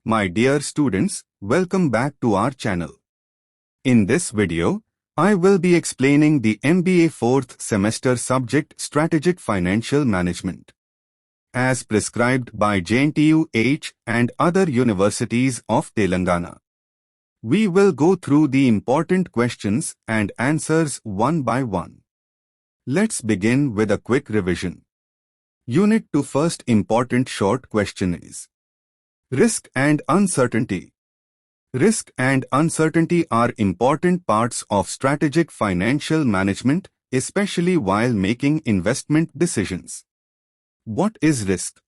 My dear students, welcome back to our channel. In this video, I will be explaining the MBA 4th semester subject Strategic Financial Management. As prescribed by JNTUH and other universities of Telangana. We will go through the important questions and answers one by one. Let's begin with a quick revision. Unit 2 first important short question is Risk and uncertainty. Risk and uncertainty are important parts of strategic financial management, especially while making investment decisions. What is risk?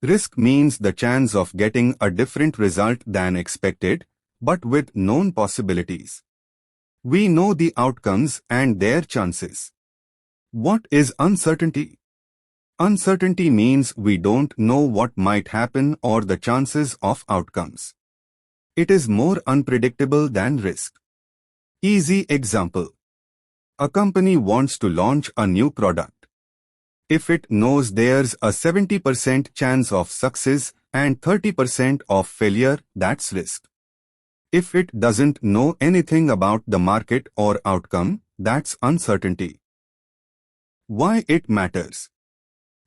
Risk means the chance of getting a different result than expected, but with known possibilities. We know the outcomes and their chances. What is uncertainty? Uncertainty means we don't know what might happen or the chances of outcomes. It is more unpredictable than risk. Easy example. A company wants to launch a new product. If it knows there's a 70% chance of success and 30% of failure, that's risk. If it doesn't know anything about the market or outcome, that's uncertainty. Why it matters?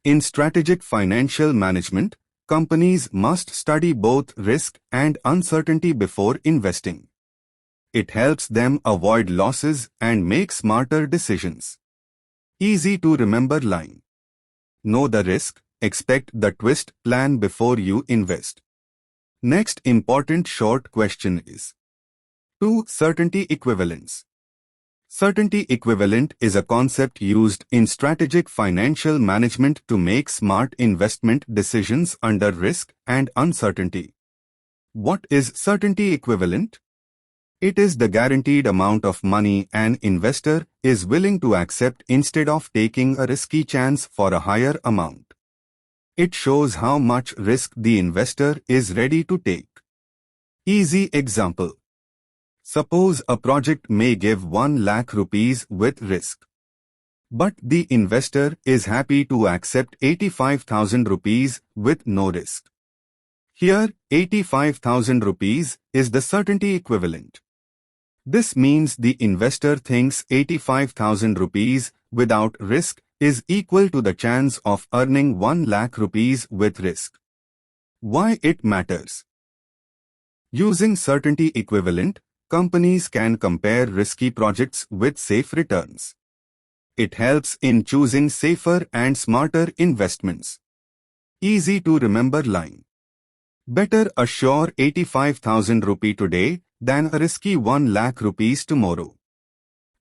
In strategic financial management, companies must study both risk and uncertainty before investing. It helps them avoid losses and make smarter decisions. Easy to remember line. Know the risk, expect the twist, plan before you invest. Next important short question is 2. Certainty equivalence. Certainty equivalent is a concept used in strategic financial management to make smart investment decisions under risk and uncertainty. What is certainty equivalent? It is the guaranteed amount of money an investor is willing to accept instead of taking a risky chance for a higher amount. It shows how much risk the investor is ready to take. Easy example. Suppose a project may give 1 lakh rupees with risk. But the investor is happy to accept 85,000 rupees with no risk. Here, 85,000 rupees is the certainty equivalent. This means the investor thinks 85,000 rupees without risk is equal to the chance of earning 1 lakh rupees with risk. Why it matters? Using certainty equivalent, companies can compare risky projects with safe returns. It helps in choosing safer and smarter investments. Easy to remember line. Better a sure 85,000 rupee today than a risky 1 lakh rupees tomorrow.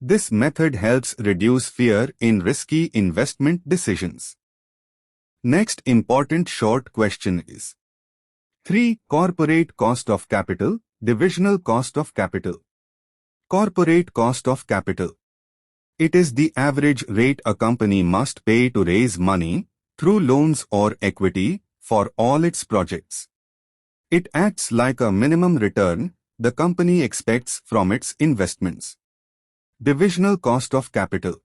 This method helps reduce fear in risky investment decisions. Next important short question is 3. Corporate cost of capital. Divisional cost of capital. Corporate cost of capital. It is the average rate a company must pay to raise money, through loans or equity, for all its projects. It acts like a minimum return the company expects from its investments. Divisional cost of capital.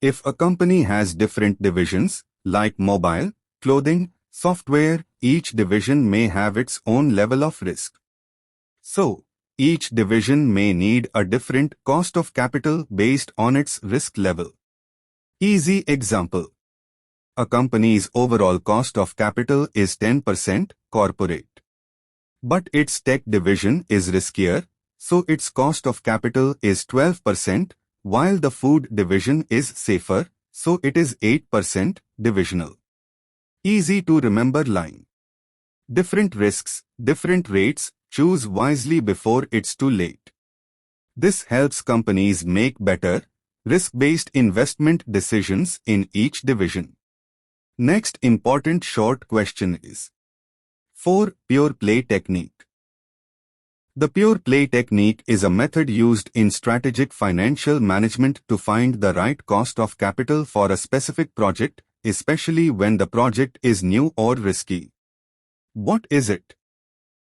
If a company has different divisions, like mobile, clothing, software, each division may have its own level of risk. So, each division may need a different cost of capital based on its risk level. Easy example. A company's overall cost of capital is 10% corporate. But its tech division is riskier, so its cost of capital is 12%, while the food division is safer, so it is 8% divisional. Easy to remember line. Different risks, different rates. Choose wisely before it's too late. This helps companies make better, risk-based investment decisions in each division. Next important short question is 4. Pure play technique. The pure play technique is a method used in strategic financial management to find the right cost of capital for a specific project, especially when the project is new or risky. What is it?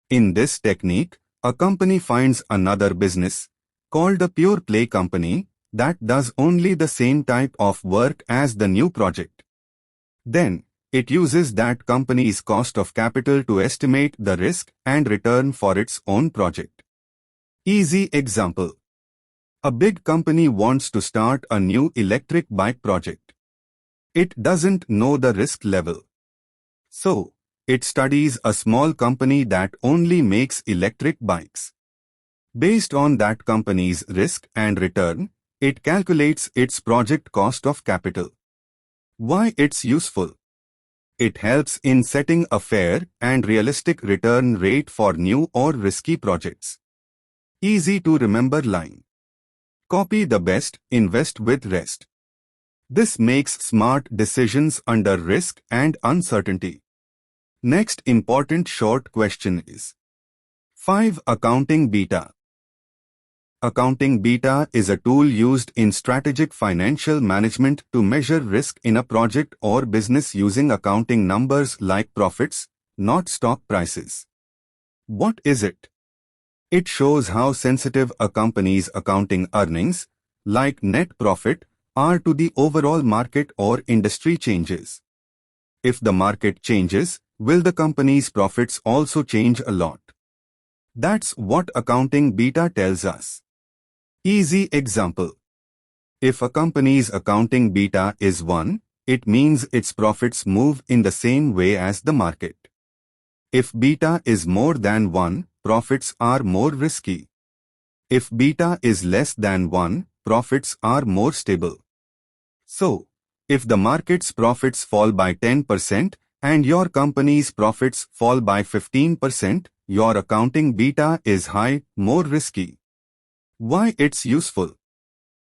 In this technique, a company finds another business, called a pure play company, that does only the same type of work as the new project. Then, It uses that company's cost of capital to estimate the risk and return for its own project. Easy example. A big company wants to start a new electric bike project. It doesn't know the risk level. So, it studies a small company that only makes electric bikes. Based on that company's risk and return, it calculates its project cost of capital. Why it's useful? It helps in setting a fair and realistic return rate for new or risky projects. Easy to remember line. Copy the best, invest with rest. This makes smart decisions under risk and uncertainty. Next important short question is 5. Accounting beta. Accounting beta is a tool used in strategic financial management to measure risk in a project or business using accounting numbers like profits, not stock prices. What is it? It shows how sensitive a company's accounting earnings, like net profit, are to the overall market or industry changes. If the market changes, will the company's profits also change a lot? That's what accounting beta tells us. Easy example. If a company's accounting beta is 1, it means its profits move in the same way as the market. If beta is more than 1, profits are more risky. If beta is less than 1, profits are more stable. So, if the market's profits fall by 10% and your company's profits fall by 15%, your accounting beta is high, more risky. Why it's useful?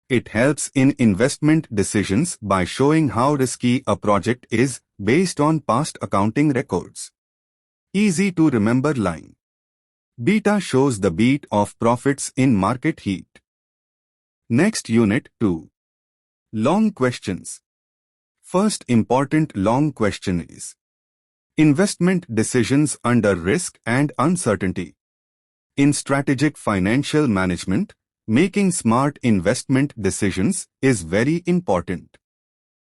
It helps in investment decisions by showing how risky a project is based on past accounting records. Easy to remember line. Beta shows the beat of profits in market heat. Next unit 2. Long questions. First important long question is investment decisions under risk and uncertainty. In strategic financial management, making smart investment decisions is very important.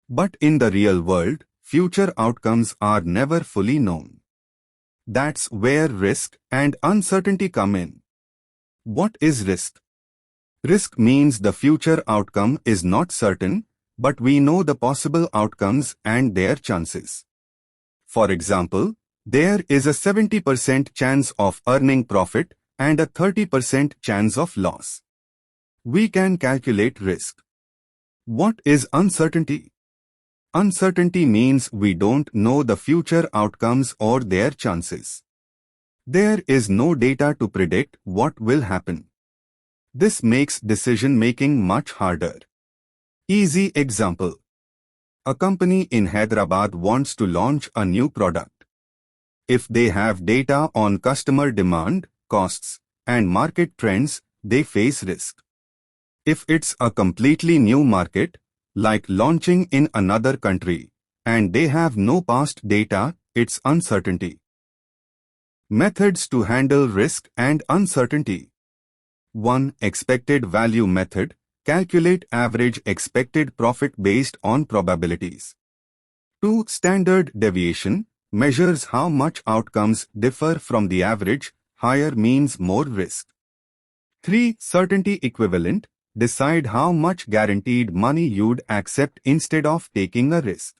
But in the real world, future outcomes are never fully known. That's where risk and uncertainty come in. What is risk? Risk means the future outcome is not certain, but we know the possible outcomes and their chances. For example, there is a 70% chance of earning profit and a 30% chance of loss. We can calculate risk. What is uncertainty? Uncertainty means we don't know the future outcomes or their chances. There is no data to predict what will happen. This makes decision-making much harder. Easy example. A company in Hyderabad wants to launch a new product. If they have data on customer demand, costs, and market trends, they face risk. If it's a completely new market, like launching in another country, and they have no past data, it's uncertainty. Methods to handle risk and uncertainty. 1. Expected value method. Calculate average expected profit based on probabilities. 2. Standard deviation. Measures how much outcomes differ from the average. Higher means more risk. 3. Certainty equivalent. Decide how much guaranteed money you'd accept instead of taking a risk.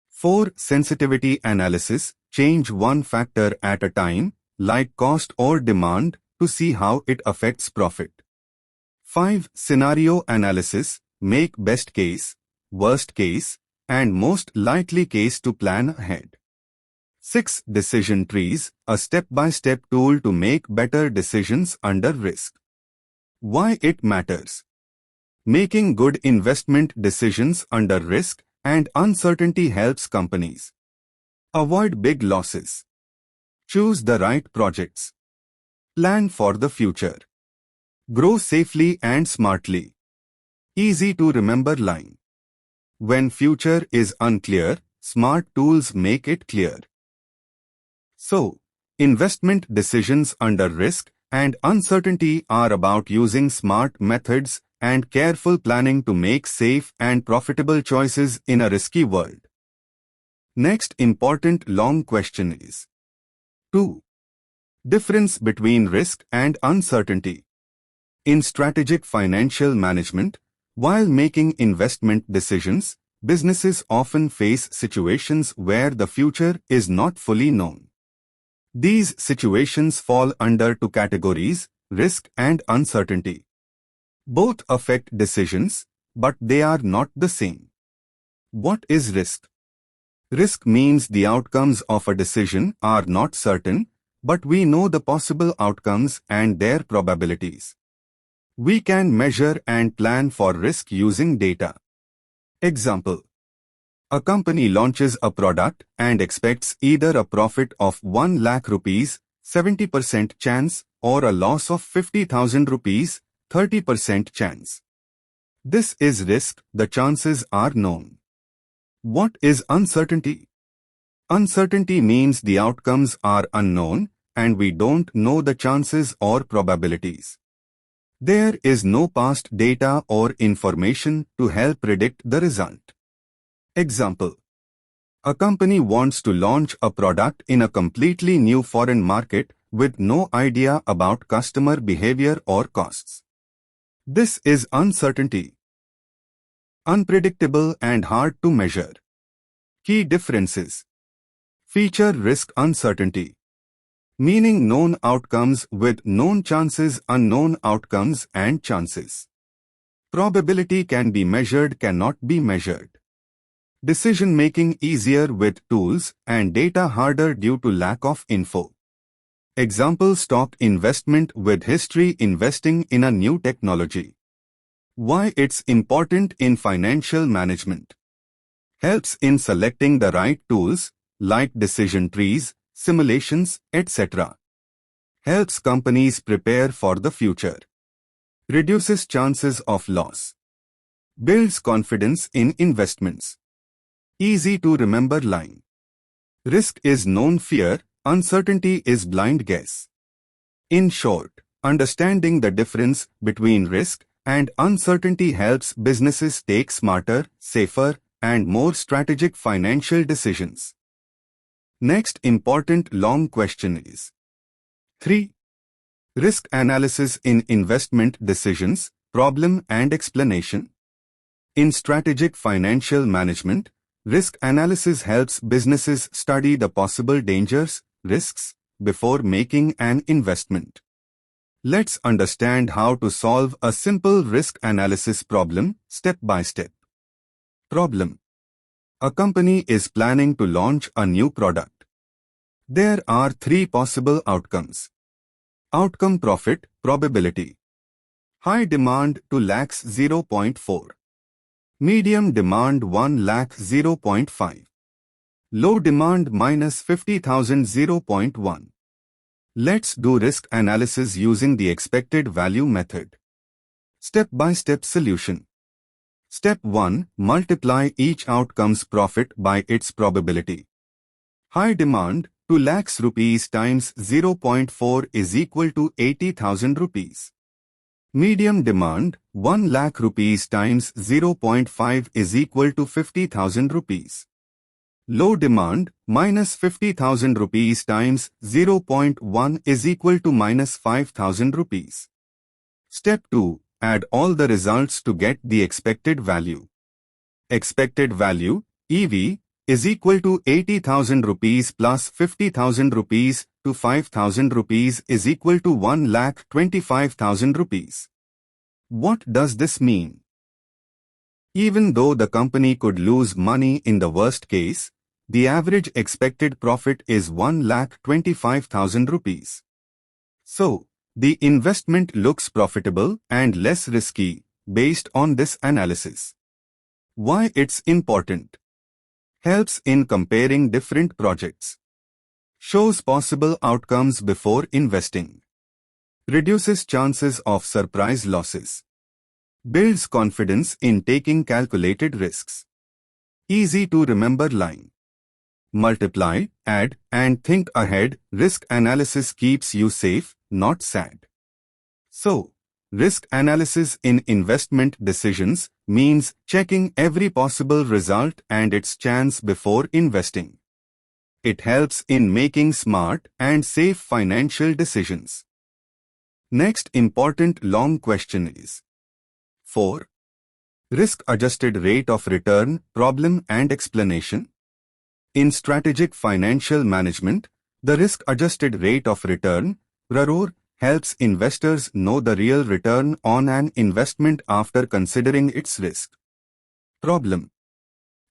4. Sensitivity analysis. Change one factor at a time, like cost or demand, to see how it affects profit. 5. Scenario analysis. Make best case, worst case, and most likely case to plan ahead. 6. Decision trees. A step-by-step tool to make better decisions under risk. Why it matters. Making good investment decisions under risk and uncertainty helps companies avoid big losses, choose the right projects, plan for the future, grow safely and smartly. Easy to remember line. When future is unclear, smart tools make it clear. So, investment decisions under risk and uncertainty are about using smart methods and careful planning to make safe and profitable choices in a risky world. Next important long question is 2. Difference between risk and uncertainty. In strategic financial management, while making investment decisions, businesses often face situations where the future is not fully known. These situations fall under two categories, risk and uncertainty. Both affect decisions, but they are not the same. What is risk? Risk means the outcomes of a decision are not certain, but we know the possible outcomes and their probabilities. We can measure and plan for risk using data. Example: a company launches a product and expects either a profit of 1 lakh rupees, 70% chance, or a loss of 50,000 rupees, 30% chance. This is risk, the chances are known. What is uncertainty? Uncertainty means the outcomes are unknown and we don't know the chances or probabilities. There is no past data or information to help predict the result. Example: a company wants to launch a product in a completely new foreign market with no idea about customer behavior or costs. This is uncertainty. Unpredictable and hard to measure. Key differences. Feature risk uncertainty, meaning known outcomes with known chances, unknown outcomes and chances. Probability can be measured, cannot be measured. Decision-making easier with tools and data harder due to lack of info. Example: stock investment with history, investing in a new technology. Why it's important in financial management. Helps in selecting the right tools, like decision trees, simulations, etc. Helps companies prepare for the future. Reduces chances of loss. Builds confidence in investments. Easy to remember line. Risk is known fear, uncertainty is blind guess. In short, understanding the difference between risk and uncertainty helps businesses take smarter, safer, and more strategic financial decisions. Next important long question is 3. Risk analysis in investment decisions, problem and explanation. In strategic financial management, risk analysis helps businesses study the possible dangers, risks, before making an investment. Let's understand how to solve a simple risk analysis problem, step by step. Problem: a company is planning to launch a new product. There are 3 possible outcomes. Outcome: profit, probability. High demand 2 lakhs 0.4. Medium demand 1 lakh 0.5. Low demand minus 50,000 0.1. Let's do risk analysis using the expected value method. Step-by-step solution. Step 1. Multiply each outcome's profit by its probability. High demand 2 lakhs rupees times 0.4 is equal to 80,000 rupees. Medium demand 1 lakh rupees times 0.5 is equal to 50,000 rupees. Low demand minus 50,000 rupees times 0.1 is equal to minus 5,000 rupees. Step 2. Add all the results to get the expected value. Expected value, EV, is equal to 80,000 rupees plus 50,000 rupees to 5,000 rupees is equal to 1,25,000 rupees. What does this mean? Even though the company could lose money in the worst case, the average expected profit is 1,25,000 rupees. So, the investment looks profitable and less risky based on this analysis. Why it's important? Helps in comparing different projects. Shows possible outcomes before investing. Reduces chances of surprise losses. Builds confidence in taking calculated risks. Easy to remember line. Multiply, add, and think ahead. Risk analysis keeps you safe, not sad. So, Risk analysis in investment decisions means checking every possible result and its chance before investing. It helps in making smart and safe financial decisions. Next important long question is 4. Risk-adjusted rate of return, problem and explanation. In strategic financial management, the risk-adjusted rate of return, ROR, helps investors know the real return on an investment after considering its risk. Problem.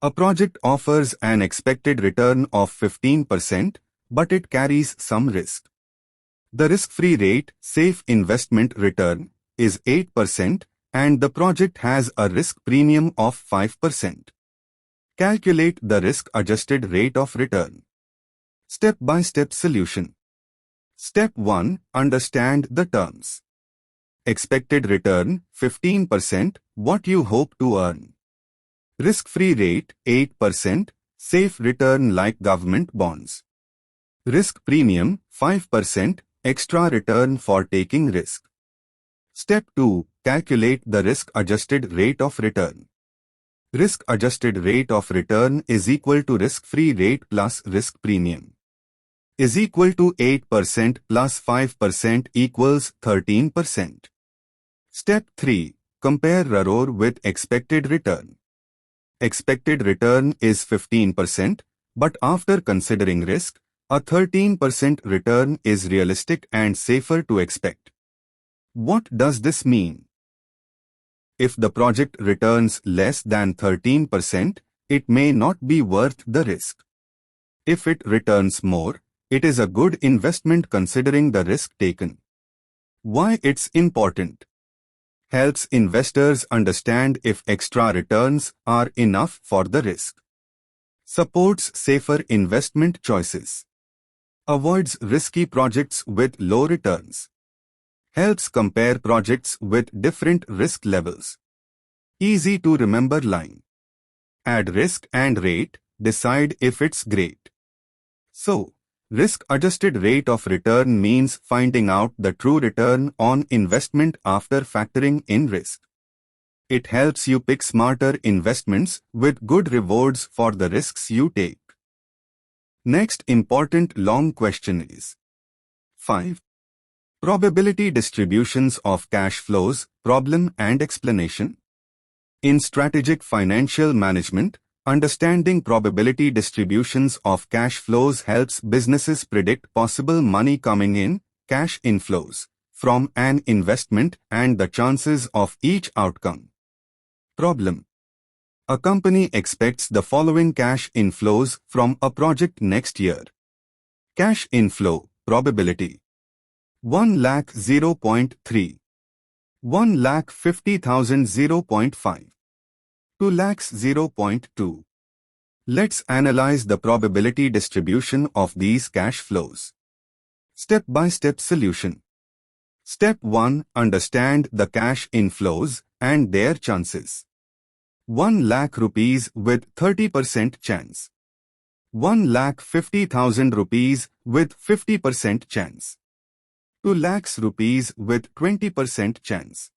A project offers an expected return of 15%, but it carries some risk. The risk-free rate, safe investment return, is 8%, and the project has a risk premium of 5%. Calculate the risk-adjusted rate of return. Step-by-step solution. Step 1. Understand the terms. Expected return, 15%, what you hope to earn. Risk-free rate, 8%, safe return like government bonds. Risk premium, 5%, extra return for taking risk. Step 2. Calculate the risk-adjusted rate of return. Risk-adjusted rate of return is equal to risk-free rate plus risk premium. Is equal to 8% plus 5% equals 13%. Step 3. Compare ROR with expected return. Expected return is 15%, but after considering risk, a 13% return is realistic and safer to expect. What does this mean? If the project returns less than 13%, it may not be worth the risk. If it returns more, it is a good investment considering the risk taken. Why it's important? Helps investors understand if extra returns are enough for the risk. Supports safer investment choices. Avoids risky projects with low returns. Helps compare projects with different risk levels. Easy to remember line. Add risk and rate, decide if it's great. So, risk-adjusted rate of return means finding out the true return on investment after factoring in risk. It helps you pick smarter investments with good rewards for the risks you take. Next important long question is 5. Probability distributions of cash flows, problem and explanation. In strategic financial management, understanding probability distributions of cash flows helps businesses predict possible money coming in, cash inflows, from an investment and the chances of each outcome. Problem. A company expects the following cash inflows from a project next year. Cash inflow, probability. 1 lakh 0.3. 1 lakh 50,000 0.5. 2 lakhs 0.2. Let's analyze the probability distribution of these cash flows. Step-by-step solution. Step 1. Understand the cash inflows and their chances. 1 lakh rupees with 30% chance. 1 lakh 50,000 rupees with 50% chance. 2 lakhs rupees with 20% chance.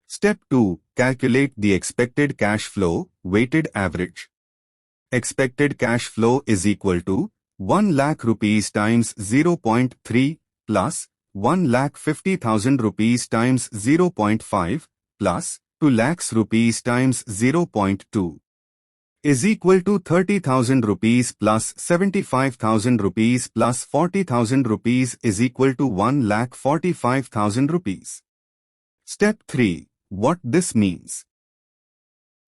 Step 2. Calculate the expected cash flow, weighted average. Expected cash flow is equal to 1 lakh rupees times 0.3 plus 1 lakh 50,000 rupees times 0.5 plus 2 lakhs rupees times 0.2 is equal to 30,000 rupees plus 75,000 rupees plus 40,000 rupees is equal to 1 lakh 45,000 rupees. Step 3. What this means.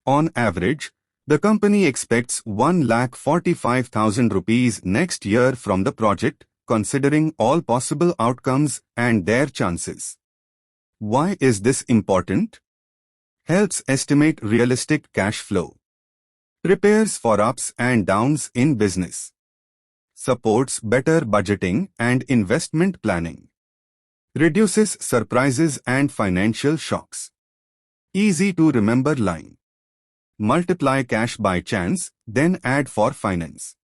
On average, the company expects 1 lakh 45,000 rupees next year from the project, considering all possible outcomes and their chances. Why is this important? Helps estimate realistic cash flow. Prepares for ups and downs in business. Supports better budgeting and investment planning. Reduces surprises and financial shocks. Easy to remember line. Multiply cash by chance, then add for finance.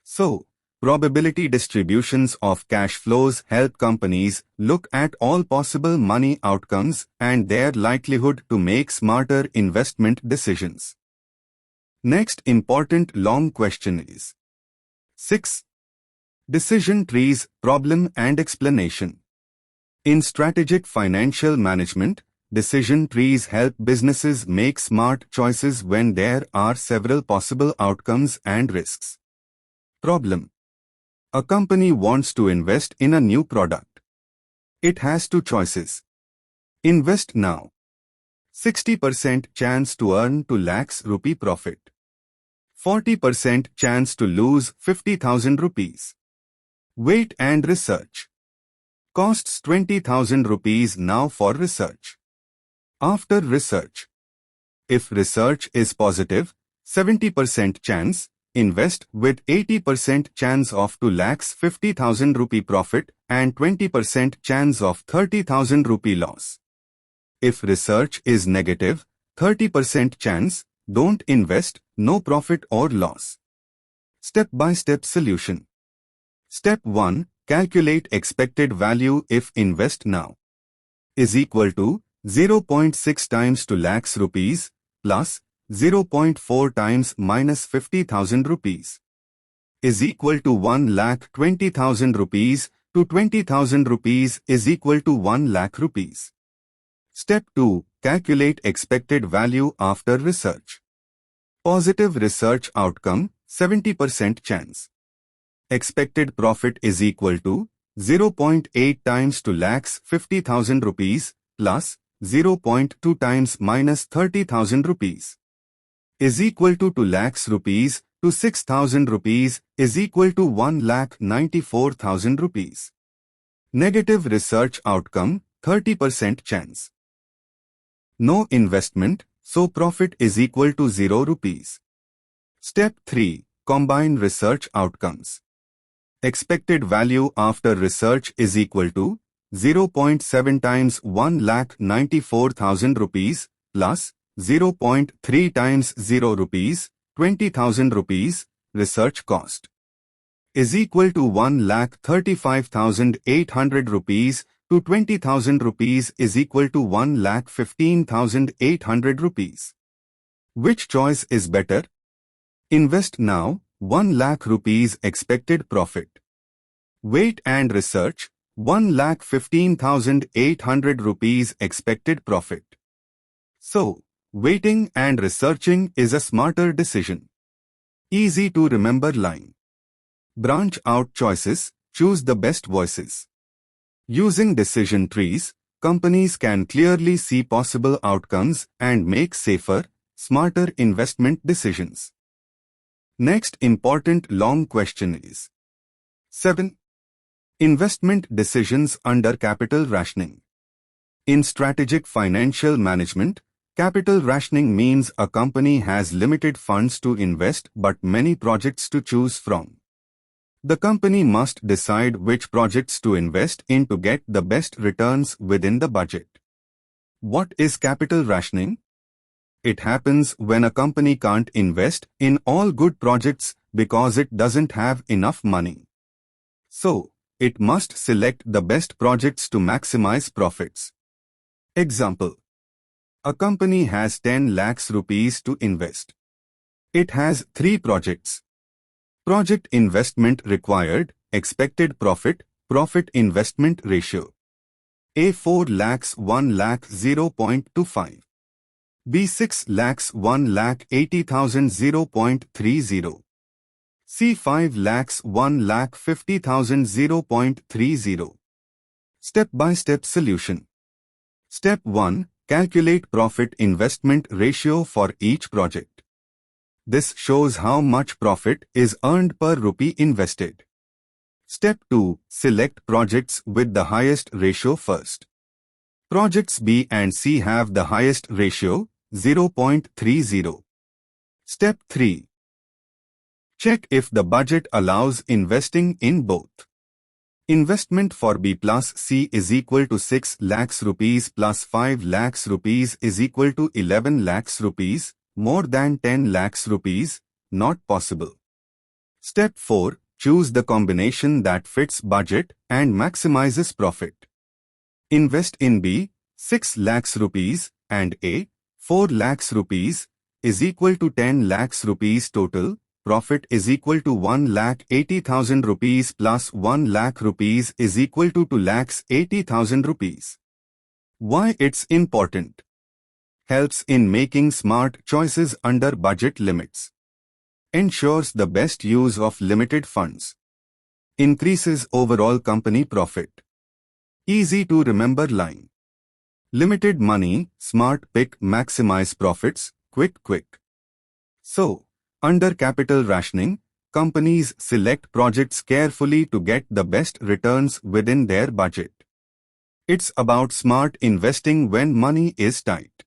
So, Probability distributions of cash flows help companies look at all possible money outcomes and their likelihood to make smarter investment decisions. Next important long question is 6. Decision trees, problem and explanation. In strategic financial management, decision trees help businesses make smart choices when there are several possible outcomes and risks. Problem. A company wants to invest in a new product. It has two choices. Invest now. 60% chance to earn 2 lakhs rupee profit. 40% chance to lose 50,000 rupees. Wait and research. Costs 20,000 rupees now for research. After research. If research is positive, 70% chance, invest with 80% chance of 2 lakhs 50,000 rupee profit and 20% chance of 30,000 rupee loss. If research is negative, 30% chance, don't invest, no profit or loss. Step-by-step solution. Step 1. Calculate expected value if invest now. Is equal to 0.6 times 2 lakhs rupees plus 0.4 times minus 50,000 rupees. Is equal to 1 lakh 20,000 rupees to 20,000 rupees is equal to 1 lakh rupees. Step 2. Calculate expected value after research. Positive research outcome, 70% chance. Expected profit is equal to 0.8 times 2 lakhs 50,000 rupees plus 0.2 times minus 30,000 rupees. Is equal to 2 lakhs rupees to 6,000 rupees is equal to 1 lakh 94,000 rupees. Negative research outcome, 30% chance. No investment, so profit is equal to 0 rupees. Step 3. Combine research outcomes. Expected value after research is equal to 0.7 times 1 lakh 94,000 rupees plus 0.3 times 0 rupees, 20,000 rupees, research cost. Is equal to 1 lakh 35,800 rupees to 20,000 rupees is equal to 1 lakh 15,800 rupees. Which choice is better? Invest now, 1 lakh rupees expected profit. Wait and research, 1 lakh 15,800 rupees expected profit. So, waiting and researching is a smarter decision. Easy to remember line. Branch out choices, choose the best voices. Using decision trees, companies can clearly see possible outcomes and make safer, smarter investment decisions. Next important long question is 7. Investment decisions under capital rationing. In strategic financial management, capital rationing means a company has limited funds to invest but many projects to choose from. The company must decide which projects to invest in to get the best returns within the budget. What is capital rationing? It happens when a company can't invest in all good projects because it doesn't have enough money. So, it must select the best projects to maximize profits. Example. A company has 10 lakhs rupees to invest. It has 3 projects. Project investment required, expected profit, profit investment ratio. A 4 lakhs 1 lakh 0.25. B 6 lakhs 1 lakh 80,000 0.30. C 5 lakhs 1 lakh 50,000 0.30. Step-by-step solution. Step 1. Calculate profit investment ratio for each project. This shows how much profit is earned per rupee invested. Step 2. Select projects with the highest ratio first. Projects B and C have the highest ratio, 0.30. Step 3. Check if the budget allows investing in both. Investment for B plus C is equal to 6 lakhs rupees plus 5 lakhs rupees is equal to 11 lakhs rupees, more than 10 lakhs rupees, not possible. Step 4. choose the combination that fits budget and maximizes profit. Invest in B, 6 lakhs rupees, and A, 4 lakhs rupees, is equal to 10 lakhs rupees total. Profit is equal to 1,80,000 rupees plus 1 lakh rupees is equal to 2,80,000 rupees. Why it's important? Helps in making smart choices under budget limits. Ensures the best use of limited funds. Increases overall company profit. Easy to remember line. Limited money, smart pick, maximize profits, quick. So, under capital rationing, companies select projects carefully to get the best returns within their budget. It's about smart investing when money is tight.